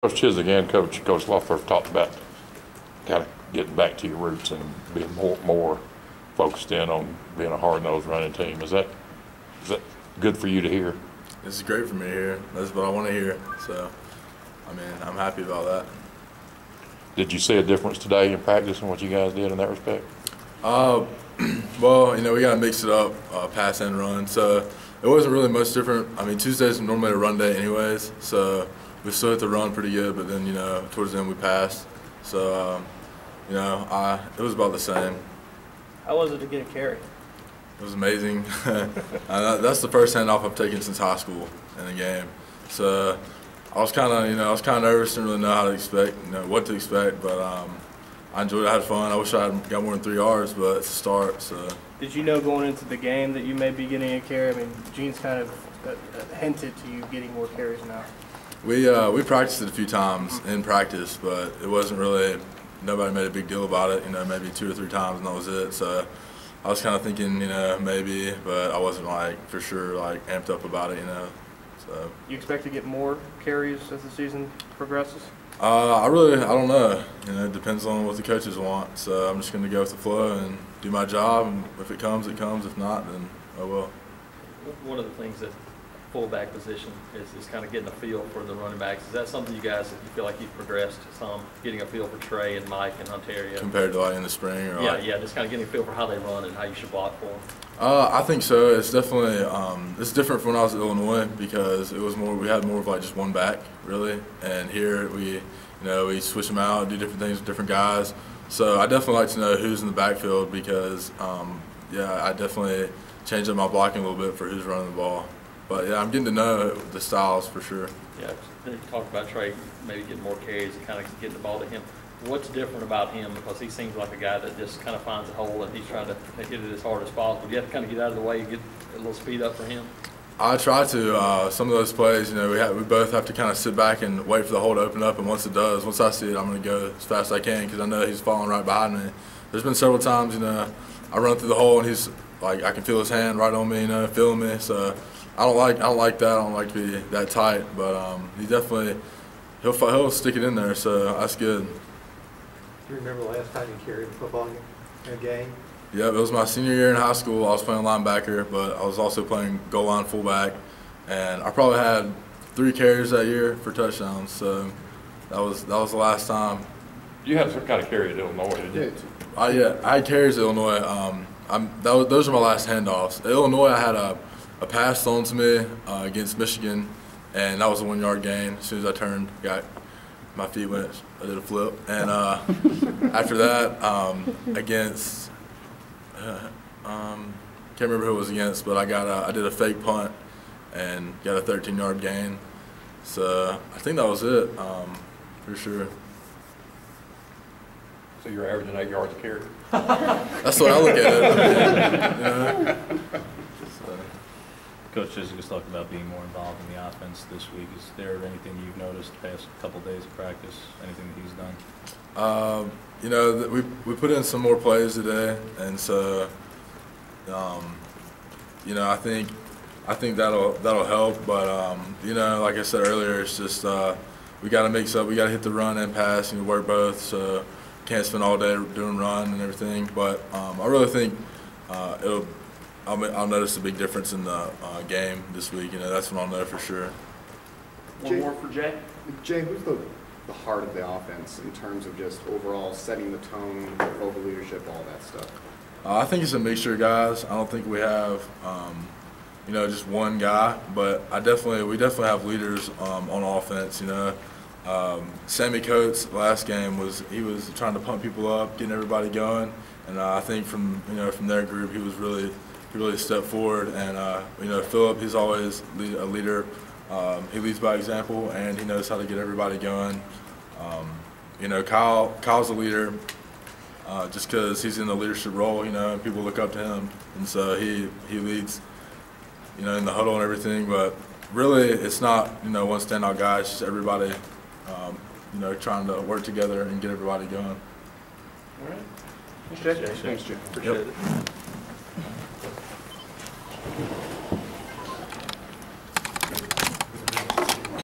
Coach Chiswick and Coach Lothar talked about kind of getting back to your roots and being more focused in on being a hard-nosed running team. Is that good for you to hear? This is great for me to hear. That's what I want to hear. So, I mean, I'm happy about that. Did you see a difference today in practice and what you guys did in that respect? Well, we got to mix it up, pass and run. So it wasn't really much different. I mean, Tuesday's normally a run day anyways, so we still hit the run pretty good, but then, towards the end we passed. So, it was about the same. How was it to get a carry? It was amazing. That's the first handoff I've taken since high school in a game. So I was kind of nervous, didn't really know how to expect, what to expect, but I enjoyed it, I had fun. I wish I had got more than 3 yards, but it's a start. So. Did you know going into the game that you may be getting a carry? I mean, Gene's kind of hinted to you getting more carries now. We practiced it a few times in practice, but it wasn't really, nobody made a big deal about it, maybe 2 or 3 times and that was it. So I was kind of thinking, maybe, but I wasn't for sure amped up about it, So. You expect to get more carries as the season progresses? I don't know. It depends on what the coaches want. So I'm just going to go with the flow and do my job. And if it comes, it comes. If not, then oh well. One of the things that fullback position is kind of getting a feel for the running backs. Is that something you guys, you feel like you've progressed some, getting a feel for Trey and Mike and Ontario? Compared to in the spring? Or yeah, just kind of getting a feel for how they run and how you should block for them. I think so. It's definitely it's different from when I was at Illinois because it was we had more of just one back really, and here we switch them out, do different things with different guys. So I definitely like to know who's in the backfield because I definitely changed up my blocking a little bit for who's running the ball. But yeah, I'm getting to know the styles for sure. Yeah, you talked about Trey maybe getting more carries and kind of getting the ball to him. What's different about him? Because he seems like a guy that just kind of finds a hole and he's trying to hit it as hard as possible. Do you have to kind of get out of the way and get a little speed up for him? I try to. Some of those plays, we both have to kind of sit back and wait for the hole to open up. And once it does, once I see it, I'm going to go as fast as I can because I know he's falling right behind me. There's been several times, I run through the hole and he's I can feel his hand right on me, feeling me. So I don't like that. I don't like to be that tight. But he definitely he'll stick it in there. So that's good. Do you remember the last time you carried a football in a game? Yeah, it was my senior year in high school. I was playing linebacker, but I was also playing goal line fullback. And I probably had 3 carries that year for touchdowns. So that was the last time. You had some kind of carry at Illinois, didn't you? Yeah, I had carries at Illinois. Those are my last handoffs. At Illinois, I had a pass thrown to me against Michigan, and that was a 1-yard gain. As soon as I turned, my feet went, I did a flip. And after that, against, can't remember who it was against, but I did a fake punt and got a 13-yard gain. So I think that was it, for sure. So you're averaging 8 yards a carry? That's the way I look at it. So. Coach Chiswick was talking about being more involved in the offense this week. Is there anything you've noticed the past couple of days of practice? Anything that he's done? We put in some more plays today, and so I think that'll help. But like I said earlier, it's just we got to mix up. We got to hit the run and pass and work both. So can't spend all day doing run and everything. But I really think I'll notice a big difference in the game this week. That's when I'll know for sure. One more for Jay. Jay, who's the heart of the offense in terms of just overall setting the tone, vocal leadership, all that stuff? I think it's a mixture of guys. I don't think we have, just one guy, but we definitely have leaders on offense. Sammy Coates last game was trying to pump people up, getting everybody going, and I think from their group he really stepped forward. And Philip, he's always a leader. He leads by example, and he knows how to get everybody going. Kyle's a leader just because he's in the leadership role, and people look up to him, and so he leads, in the huddle and everything. But really, it's not one standout guy. It's just everybody, trying to work together and get everybody going. All right. Thanks, Jay. Appreciate it.